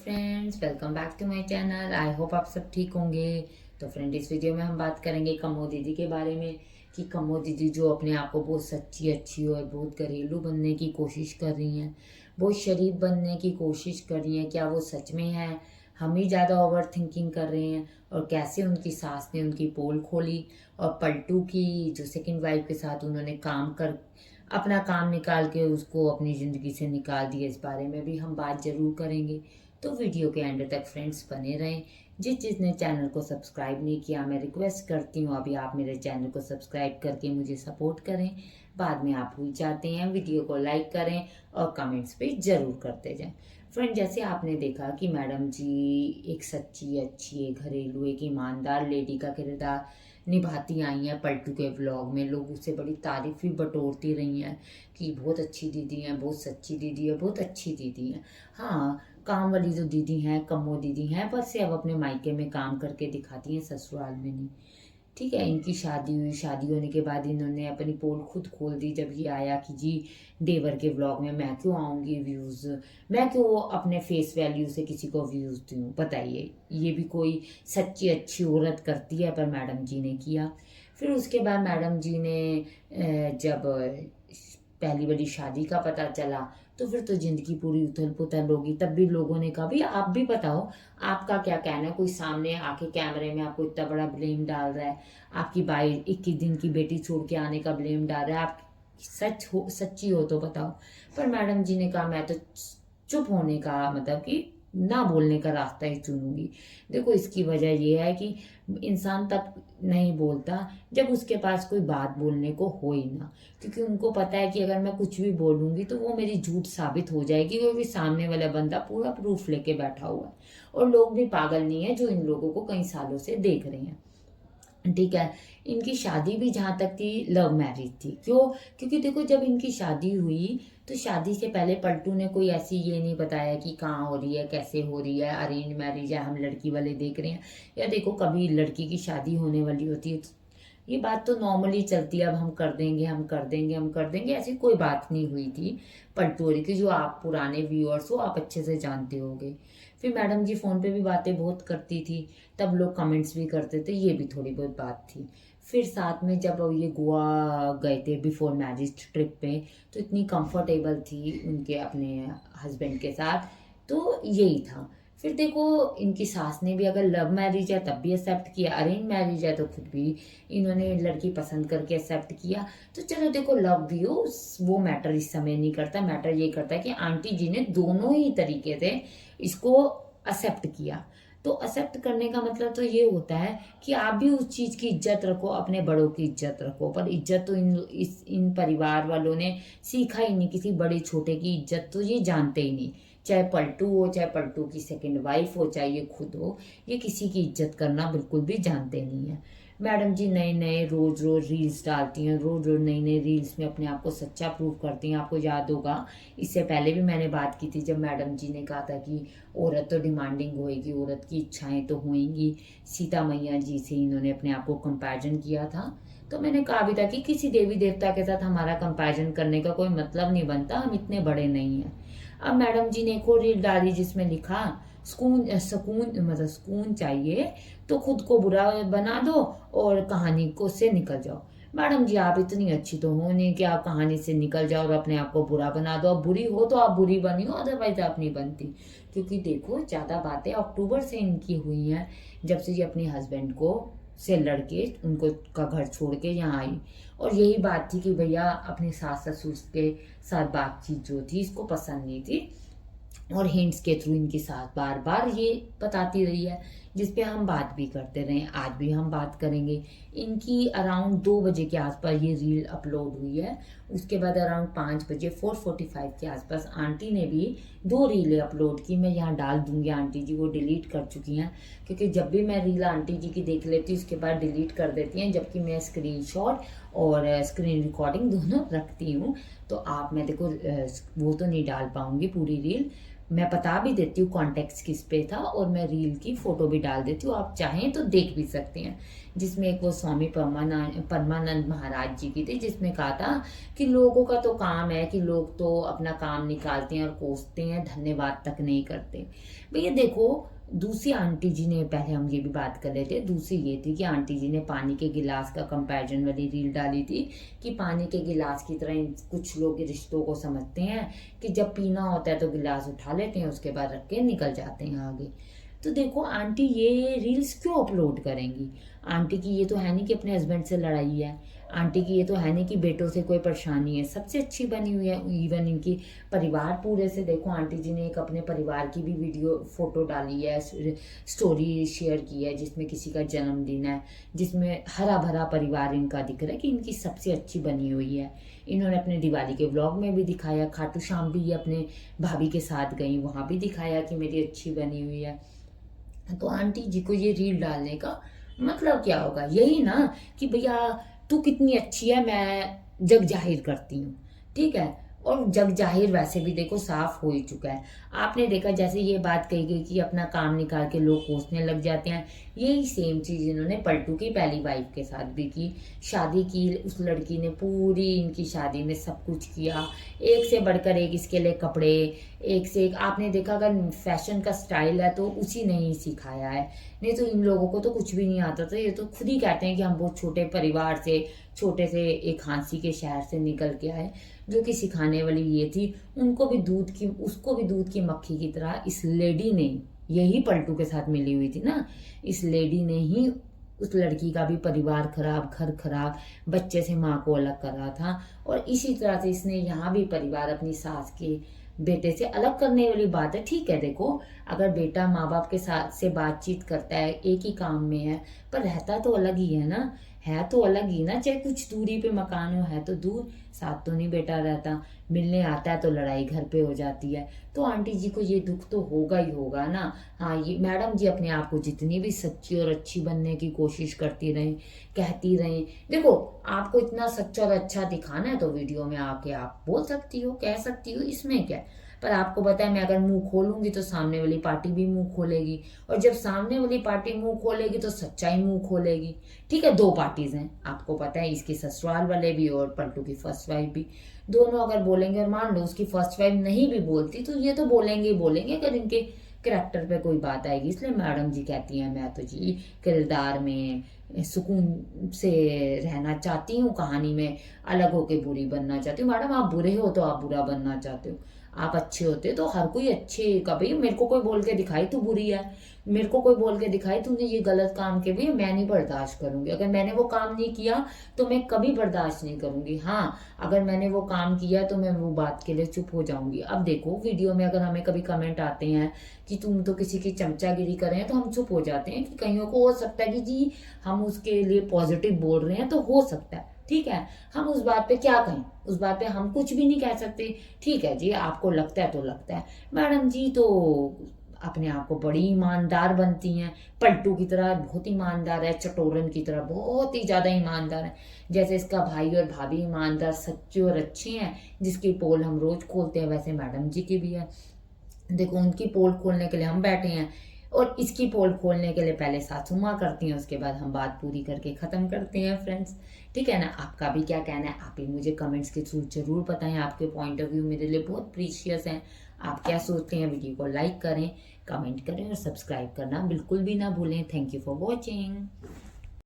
Friends, welcome back to my channel. I hope आप सब ठीक होंगे। तो फ्रेंड, इस वीडियो में हम बात करेंगे कमो दीदी के बारे में कि कमो दीदी जो अपने आप को बहुत सच्ची अच्छी और बहुत घरेलू बनने की कोशिश कर रही हैं, बहुत शरीफ बनने की कोशिश कर रही हैं। क्या वो सच में है? हम ही ज़्यादा ओवर थिंकिंग कर रहे हैं? और कैसे उनकी सास ने उनकी पोल खोली और पलटू की जो सेकंड वाइफ के साथ उन्होंने काम कर अपना काम निकाल के उसको अपनी ज़िंदगी से निकाल दिया, इस बारे में भी हम बात ज़रूर करेंगे। तो वीडियो के एंड तक फ्रेंड्स बने रहें। जिसने चैनल को सब्सक्राइब नहीं किया, मैं रिक्वेस्ट करती हूँ अभी आप मेरे चैनल को सब्सक्राइब करके मुझे सपोर्ट करें। बाद में आप भूल जाते हैं, वीडियो को लाइक करें और कमेंट्स पे ज़रूर करते जाएं। फ्रेंड, जैसे आपने देखा कि मैडम जी एक सच्ची अच्छी एक घरेलू एक ईमानदार लेडी का किरदार निभाती आई हैं। पलटू के व्लॉग में लोग उससे बड़ी तारीफ भी बटोरती रही हैं कि बहुत अच्छी दीदी हैं, बहुत सच्ची दीदी है, बहुत अच्छी दीदी हैं। हाँ, काम वाली जो दीदी हैं, कम्मो दीदी हैं, पर से अब अपने मायके में काम करके दिखाती हैं, ससुराल में नहीं। ठीक है, इनकी शादी हुई, शादी होने के बाद इन्होंने अपनी पोल खुद खोल दी जब ये आया कि जी देवर के व्लॉग में मैं क्यों आऊँगी व्यूज़, मैं क्यों अपने फेस वैल्यू से किसी को व्यूज़ दूँ? बताइए, ये भी कोई सच्ची अच्छी औरत करती है? पर मैडम जी ने किया। फिर उसके बाद मैडम जी ने जब पहली वाली शादी का पता चला तो फिर तो जिंदगी पूरी उथल पुथल होगी। तब भी लोगों ने कहा भाई आप भी बताओ, आपका क्या कहना है? कोई सामने आके कैमरे में आपको इतना बड़ा ब्लेम डाल रहा है, आपकी 21 दिन की बेटी छोड़ के आने का ब्लेम डाल रहा है, आप सच्ची हो तो बताओ। पर मैडम जी ने कहा मैं तो चुप होने का मतलब कि ना बोलने का रास्ता ही चुनूंगी। देखो, इसकी वजह यह है कि इंसान तब नहीं बोलता जब उसके पास कोई बात बोलने को हो ही ना, क्योंकि उनको पता है कि अगर मैं कुछ भी बोलूंगी तो वो मेरी झूठ साबित हो जाएगी, क्योंकि सामने वाला बंदा पूरा प्रूफ लेके बैठा हुआ है। और लोग भी पागल नहीं है जो इन लोगों को कई सालों से देख रहे हैं। ठीक है, इनकी शादी भी जहाँ तक थी लव मैरिज थी। क्यों? क्योंकि देखो, जब इनकी शादी हुई तो शादी से पहले पलटू ने कोई ऐसी ये नहीं बताया कि कहाँ हो रही है, कैसे हो रही है, अरेंज मैरिज है, हम लड़की वाले देख रहे हैं। या देखो, कभी लड़की की शादी होने वाली होती है ये बात तो नॉर्मली चलती है, अब हम कर देंगे, हम कर देंगे, हम कर देंगे, ऐसी कोई बात नहीं हुई थी पलटोरी की। जो आप पुराने व्यूअर्स हो आप अच्छे से जानते होगे। फिर मैडम जी फ़ोन पे भी बातें बहुत करती थी, तब लोग कमेंट्स भी करते थे, ये भी थोड़ी बहुत बात थी। फिर साथ में जब ये गोवा गए थे बिफोर मैरिज ट्रिप पे, तो इतनी कंफर्टेबल थी उनके अपने हस्बैंड के साथ, तो यही था। फिर देखो, इनकी सास ने भी अगर लव मैरिज है तब भी एक्सेप्ट किया, अरेंज मैरिज है तो खुद भी इन्होंने लड़की पसंद करके एक्सेप्ट किया। तो चलो देखो, लव भी हो वो मैटर इस समय नहीं करता, मैटर ये करता है कि आंटी जी ने दोनों ही तरीके से इसको एक्सेप्ट किया। तो एक्सेप्ट करने का मतलब तो ये होता है कि आप भी उस चीज़ की इज्जत रखो, अपने बड़ों की इज्जत रखो। पर इज्जत तो इन परिवार वालों ने सीखा ही नहीं, किसी बड़े छोटे की इज्जत तो ये जानते ही नहीं। चाहे पलटू हो, चाहे पलटू की सेकंड वाइफ हो, चाहे ये खुद हो, ये किसी की इज्जत करना बिल्कुल भी जानते नहीं है। मैडम जी नए नए रोज रोज रील्स डालती हैं, रोज रोज नई नई रील्स में अपने आप को सच्चा प्रूव करती हैं। आपको याद होगा, इससे पहले भी मैंने बात की थी जब मैडम जी ने कहा था कि औरत तो डिमांडिंग होएगी, औरत की इच्छाएं तो होंगी। सीता मैया जी से इन्होंने अपने आप को कंपैरिजन किया था। तो मैंने कहा भी था कि किसी देवी देवता के साथ हमारा कंपैरिजन करने का कोई मतलब नहीं बनता, हम इतने बड़े नहीं हैं। अब मैडम जी ने एक और रील डाली जिसमें लिखा सुकून चाहिए तो खुद को बुरा बना दो और कहानी को से निकल जाओ। मैडम जी, आप इतनी अच्छी तो हो नहीं कि आप कहानी से निकल जाओ और अपने आप को बुरा बना दो। अब बुरी हो तो आप बुरी बनी हो, अदरवाइज आप नहीं बनती। क्योंकि देखो, ज़्यादा बातें अक्टूबर से इनकी हुई हैं, जब से ये अपने हस्बैंड को से लड़के उनको का घर छोड़ के यहाँ आई। और यही बात थी कि भैया अपने सास ससुर के साथ बातचीत जो थी इसको पसंद नहीं थी, और हिंट्स के थ्रू इनके साथ बार बार ये बताती रही है, जिसपे हम बात भी करते रहे, आज भी हम बात करेंगे। इनकी अराउंड 2 बजे के आसपास ये रील अपलोड हुई है। उसके बाद अराउंड 5 बजे 4:45 के आसपास आंटी ने भी 2 रीलें अपलोड की। मैं यहाँ डाल दूंगी, आंटी जी वो डिलीट कर चुकी हैं, क्योंकि जब भी मैं रील आंटी जी की देख लेती हूँ उसके बाद डिलीट कर देती हैं, जबकि मैं स्क्रीनशॉट और स्क्रीन रिकॉर्डिंग दोनों रखती हूँ। तो आप मैं देखो वो तो नहीं डाल पाऊंगी पूरी रील, मैं बता भी देती हूँ कॉन्टेक्स्ट किस पे था, और मैं रील की फोटो भी डाल देती हूँ, आप चाहें तो देख भी सकते हैं। जिसमें एक वो स्वामी परमानंद महाराज जी की थी, जिसमें कहा था कि लोगों का तो काम है कि लोग तो अपना काम निकालते हैं और कोसते हैं, धन्यवाद तक नहीं करते। भैया देखो, दूसरी आंटी जी ने, पहले हम ये भी बात कर रहे थे, दूसरी ये थी कि आंटी जी ने पानी के गिलास का कंपैरिजन वाली रील डाली थी कि पानी के गिलास की तरह कुछ लोग रिश्तों को समझते हैं कि जब पीना होता है तो गिलास उठा लेते हैं, उसके बाद रख के निकल जाते हैं आगे। तो देखो आंटी ये रील्स क्यों अपलोड करेंगी? आंटी की ये तो है नहीं कि अपने हस्बैंड से लड़ाई है, आंटी की ये तो है नहीं कि बेटों से कोई परेशानी है, सबसे अच्छी बनी हुई है। इवन इनकी परिवार पूरे से देखो, आंटी जी ने एक अपने परिवार की भी वीडियो फोटो डाली है, स्टोरी शेयर की है, जिसमें किसी का जन्मदिन है, जिसमें हरा भरा परिवार इनका दिख रहा है कि इनकी सबसे अच्छी बनी हुई है। इन्होंने अपने दिवाली के व्लॉग में भी दिखाया, खाटू श्याम भी अपने भाभी के साथ गई, वहाँ भी दिखाया कि मेरी अच्छी बनी हुई है। तो आंटी जी को ये रील डालने का मतलब क्या होगा? यही ना कि भैया तू कितनी अच्छी है, मैं जग जाहिर करती हूँ, ठीक है। और जग जाहिर वैसे भी देखो साफ हो ही चुका है। आपने देखा जैसे ये बात कही गई कि अपना काम निकाल के लोग कोसने लग जाते हैं, यही सेम चीज इन्होंने पलटू की पहली वाइफ के साथ भी की। शादी की उस लड़की ने, पूरी इनकी शादी में सब कुछ किया, एक से बढ़कर एक इसके लिए कपड़े, एक से एक। आपने देखा अगर फैशन का स्टाइल है तो उसी ने ही सिखाया है, नहीं तो इन लोगों को तो कुछ भी नहीं आता था। ये तो खुद ही कहते हैं कि हम बहुत छोटे परिवार से, छोटे से एक हांसी के शहर से निकल के आए। जो कि सिखाने वाली ये थी, उनको भी दूध की, उसको भी दूध की मक्खी की तरह इस लेडी ने, यही पलटू के साथ मिली हुई थी ना, इस लेडी ने ही उस लड़की का भी परिवार खराब, घर खराब, बच्चे से माँ को अलग कर रहा था। और इसी तरह से इसने यहाँ भी परिवार अपनी सास के बेटे से अलग करने वाली बात है। ठीक है, देखो अगर बेटा माँ बाप के साथ से बातचीत करता है, एक ही काम में है, पर रहता तो अलग ही है ना, है तो अलग ही ना। चाहे कुछ दूरी पे मकान हो, है तो दूर, साथ तो नहीं बेटा रहता। मिलने आता है तो लड़ाई घर पे हो जाती है। तो आंटी जी को ये दुख तो होगा ही होगा ना। हाँ, ये मैडम जी अपने आप को जितनी भी सच्ची और अच्छी बनने की कोशिश करती रहें, कहती रहें। देखो आपको इतना सच्चा और अच्छा दिखाना है तो वीडियो में आके आप बोल सकती हो, कह सकती हो, इसमें क्या। पर आपको पता है मैं अगर मुंह खोलूंगी तो सामने वाली पार्टी भी मुंह खोलेगी, और जब सामने वाली पार्टी मुंह खोलेगी तो सच्चाई मुंह खोलेगी। ठीक है, दो पार्टीज हैं, आपको पता है, इसके ससुराल वाले भी और पलटू की फर्स्ट वाइफ भी। दोनों अगर बोलेंगे, और मान लो उसकी फर्स्ट वाइफ नहीं भी बोलती, तो ये तो बोलेंगे ही बोलेंगे अगर इनके करेक्टर पे कोई बात आएगी। इसलिए मैडम जी कहती हैं मैं तो जी किरदार में सुकून से रहना चाहती हूँ, कहानी में अलग होके बुरी बनना चाहती हूँ। मैडम आप बुरे हो तो आप बुरा बनना चाहते हो, आप अच्छे होते तो हर कोई अच्छे का। भाई मेरे को कोई बोल के दिखाई तू बुरी है, मेरे को कोई बोल के दिखाई तूने ये गलत काम किया, भैया मैं नहीं बर्दाश्त करूंगी। अगर मैंने वो काम नहीं किया तो मैं कभी बर्दाश्त नहीं करूंगी। हाँ, अगर मैंने वो काम किया तो मैं वो बात के लिए चुप हो जाऊंगी। अब देखो वीडियो में अगर हमें कभी कमेंट आते हैं कि तुम तो किसी की चमचागिरी कर रहे हैं, तो हम चुप हो जाते हैं कि कईयों को हो सकता है कि जी हम उसके लिए पॉजिटिव बोल रहे हैं, तो हो सकता है, ठीक है। हम उस बात पे क्या कहें, उस बात पे हम कुछ भी नहीं कह सकते। ठीक है जी, आपको लगता है तो लगता है। मैडम जी तो अपने आप को बड़ी ईमानदार बनती हैं, पलटू की तरह बहुत ईमानदार है, चटोरन की तरह बहुत ही ज्यादा ईमानदार है। जैसे इसका भाई और भाभी ईमानदार, सच्चे और अच्छे हैं, जिसकी पोल हम रोज खोलते हैं, वैसे मैडम जी की भी है। देखो उनकी पोल खोलने के लिए हम बैठे हैं, और इसकी पोल खोलने के लिए पहले सासू माँ करती हैं, उसके बाद हम बात पूरी करके ख़त्म करते हैं फ्रेंड्स। ठीक है ना, आपका भी क्या कहना है, आप ही मुझे कमेंट्स के थ्रू जरूर बताएं। आपके पॉइंट ऑफ व्यू मेरे लिए बहुत प्रीशियस हैं। आप क्या सोचते हैं? वीडियो को लाइक करें, कमेंट करें और सब्सक्राइब करना बिल्कुल भी ना भूलें। Thank you for watching.